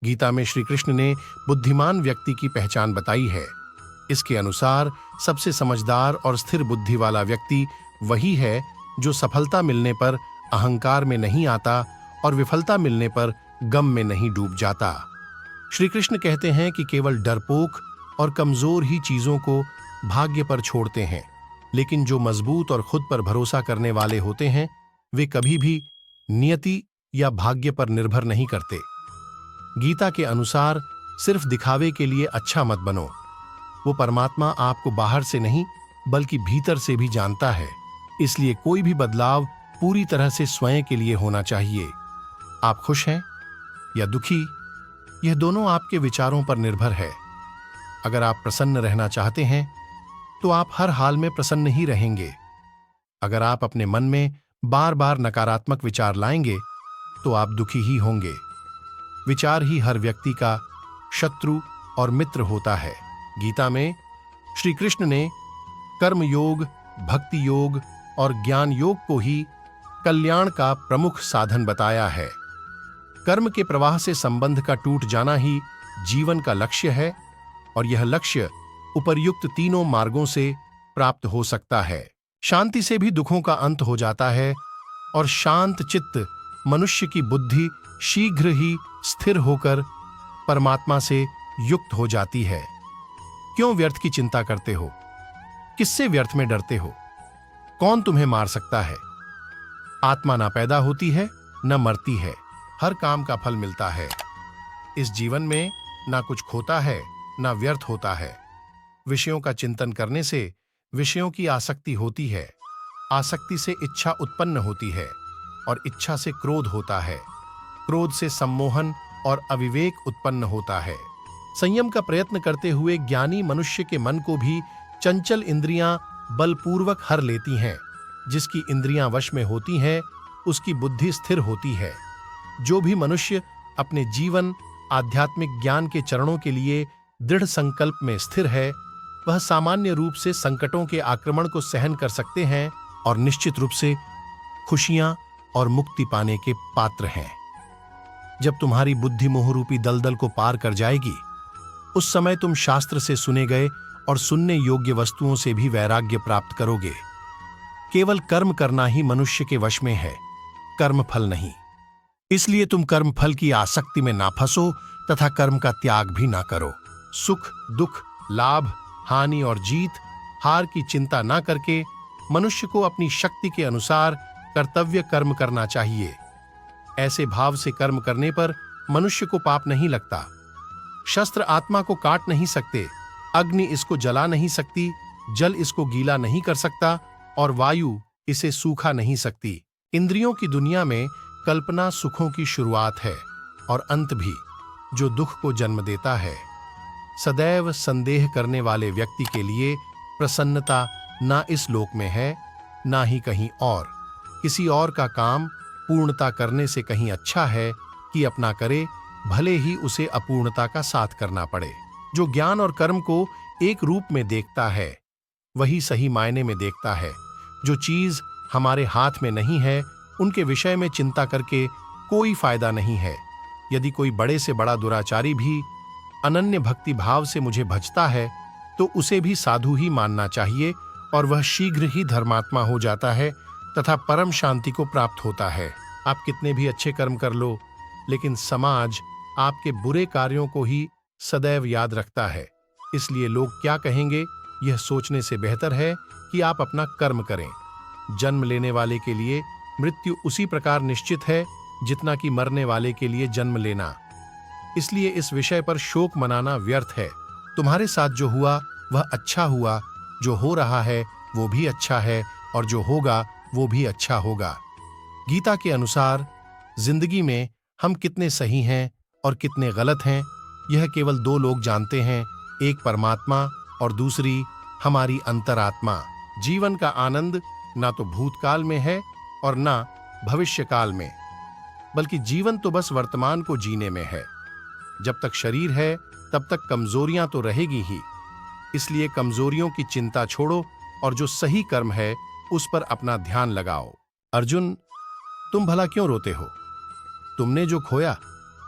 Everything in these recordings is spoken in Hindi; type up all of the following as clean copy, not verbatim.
गीता में श्री कृष्ण ने बुद्धिमान व्यक्ति की पहचान बताई है। इसके अनुसार सबसे समझदार और स्थिर बुद्धि वाला व्यक्ति वही है जो सफलता मिलने पर अहंकार में नहीं आता और विफलता मिलने पर गम में नहीं डूब जाता। श्री कृष्ण कहते हैं कि केवल डरपोक और कमजोर ही चीजों को भाग्य पर छोड़ते हैं, लेकिन जो मजबूत और खुद पर भरोसा करने वाले होते हैं वे कभी भी नियति या भाग्य पर निर्भर नहीं करते। गीता के अनुसार सिर्फ दिखावे के लिए अच्छा मत बनो। वो परमात्मा आपको बाहर से नहीं बल्कि भीतर से भी जानता है, इसलिए कोई भी बदलाव पूरी तरह से स्वयं के लिए होना चाहिए। आप खुश हैं या दुखी, यह दोनों आपके विचारों पर निर्भर है। अगर आप प्रसन्न रहना चाहते हैं तो आप हर हाल में प्रसन्न ही रहेंगे। अगर आप अपने मन में बार बार नकारात्मक विचार लाएंगे तो आप दुखी ही होंगे। विचार ही हर व्यक्ति का शत्रु और मित्र होता है। गीता में श्री कृष्ण ने कर्म योग, भक्ति योग और ज्ञान योग को ही कल्याण का प्रमुख साधन बताया है। कर्म के प्रवाह से संबंध का टूट जाना ही जीवन का लक्ष्य है और यह लक्ष्य उपर्युक्त तीनों मार्गों से प्राप्त हो सकता है। शांति से भी दुखों का अंत हो जाता है और शांत चित्त मनुष्य की बुद्धि शीघ्र ही स्थिर होकर परमात्मा से युक्त हो जाती है। क्यों व्यर्थ की चिंता करते हो? किससे व्यर्थ में डरते हो? कौन तुम्हें मार सकता है? आत्मा ना पैदा होती है न मरती है, हर काम का फल मिलता है। इस जीवन में ना कुछ खोता है ना व्यर्थ होता है। विषयों का चिंतन करने से विषयों की आसक्ति होती है, आसक्ति से इच्छा उत्पन्न होती है और इच्छा से क्रोध होता है, क्रोध से सम्मोहन और अविवेक उत्पन्न होता है। संयम का प्रयत्न करते हुए ज्ञानी मनुष्य के मन को भी चंचल इंद्रियां बलपूर्वक हर लेती हैं। जिसकी इंद्रियां वश में होती हैं उसकी बुद्धि स्थिर होती है। जो भी मनुष्य अपने जीवन आध्यात्मिक ज्ञान के चरणों के लिए दृढ़ संकल्प में स्थिर है वह सामान्य रूप से संकटों के आक्रमण को सहन कर सकते हैं और निश्चित रूप से खुशियां और मुक्ति पाने के पात्र हैं। जब तुम्हारी बुद्धि मोहरूपी दलदल को पार कर जाएगी उस समय तुम शास्त्र से सुने गए और सुनने योग्य वस्तुओं से भी वैराग्य प्राप्त करोगे। केवल कर्म करना ही मनुष्य के वश में है, कर्म फल नहीं। इसलिए तुम कर्म फल की आसक्ति में ना फंसो तथा कर्म का त्याग भी ना करो। सुख दुख, लाभ हानि और जीत हार की चिंता ना करके मनुष्य को अपनी शक्ति के अनुसार कर्तव्य कर्म करना चाहिए। ऐसे भाव से कर्म करने पर मनुष्य को पाप नहीं लगता। शस्त्र आत्मा को काट नहीं सकते, अग्नि इसको जला नहीं सकती, जल इसको गीला नहीं कर सकता और वायु इसे सूखा नहीं सकती। इंद्रियों की दुनिया में कल्पना सुखों की शुरुआत है और अंत भी, जो दुख को जन्म देता है। सदैव संदेह करने वाले व्यक्ति के लिए प्रसन्नता ना इस लोक में है ना ही कहीं और। किसी और का काम पूर्णता करने से कहीं अच्छा है कि अपना करे, भले ही उसे अपूर्णता का साथ करना पड़े। जो ज्ञान और कर्म को एक रूप में देखता है वही सही मायने में देखता है। जो चीज हमारे हाथ में नहीं है उनके विषय में चिंता करके कोई फायदा नहीं है। यदि कोई बड़े से बड़ा दुराचारी भी अनन्य भक्ति भाव से मुझे भजता है तो उसे भी साधु ही मानना चाहिए और वह शीघ्र ही धर्मात्मा हो जाता है तथा परम शांति को प्राप्त होता है। आप कितने भी अच्छे कर्म कर लो लेकिन समाज आपके बुरे कार्यों को ही सदैव याद रखता है। इसलिए लोग क्या कहेंगे यह सोचने से बेहतर है कि आप अपना कर्म करें। जन्म लेने वाले के लिए मृत्यु उसी प्रकार निश्चित है जितना कि मरने वाले के लिए जन्म लेना। इसलिए इस विषय पर शोक मनाना व्यर्थ है। तुम्हारे साथ जो हुआ वह अच्छा हुआ, जो हो रहा है वो भी अच्छा है और जो होगा वो भी अच्छा होगा। गीता के अनुसार जिंदगी में हम कितने सही हैं और कितने गलत हैं यह केवल दो लोग जानते हैं, एक परमात्मा और दूसरी हमारी अंतरात्मा। जीवन का आनंद ना तो भूतकाल में है और ना भविष्यकाल में, बल्कि जीवन तो बस वर्तमान को जीने में है। जब तक शरीर है तब तक कमजोरियां तो रहेगी ही, इसलिए कमजोरियों की चिंता छोड़ो और जो सही कर्म है उस पर अपना ध्यान लगाओ। अर्जुन, तुम भला क्यों रोते हो? तुमने जो खोया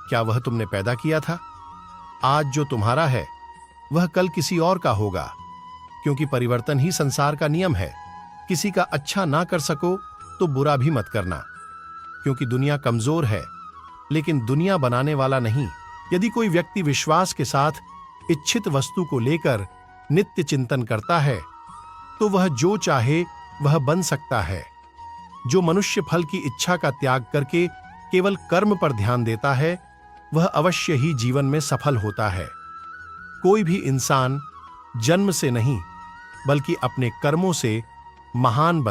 क्या वह तुमने पैदा किया था? आज जो तुम्हारा है वह कल किसी और का होगा, क्योंकि परिवर्तन ही संसार का नियम है। किसी का अच्छा ना कर सको तो बुरा भी मत करना, क्योंकि दुनिया कमजोर है, लेकिन दुनिया बनाने वाला नहीं। यदि कोई व्यक्ति विश्वास के साथ इच्छित वस्तु को लेकर नित्य चिंतन करता है तो वह जो चाहे वह बन सकता है। जो मनुष्य फल की इच्छा का त्याग करके केवल कर्म पर ध्यान देता है वह अवश्य ही जीवन में सफल होता है। कोई भी इंसान जन्म से नहीं बल्कि अपने कर्मों से महान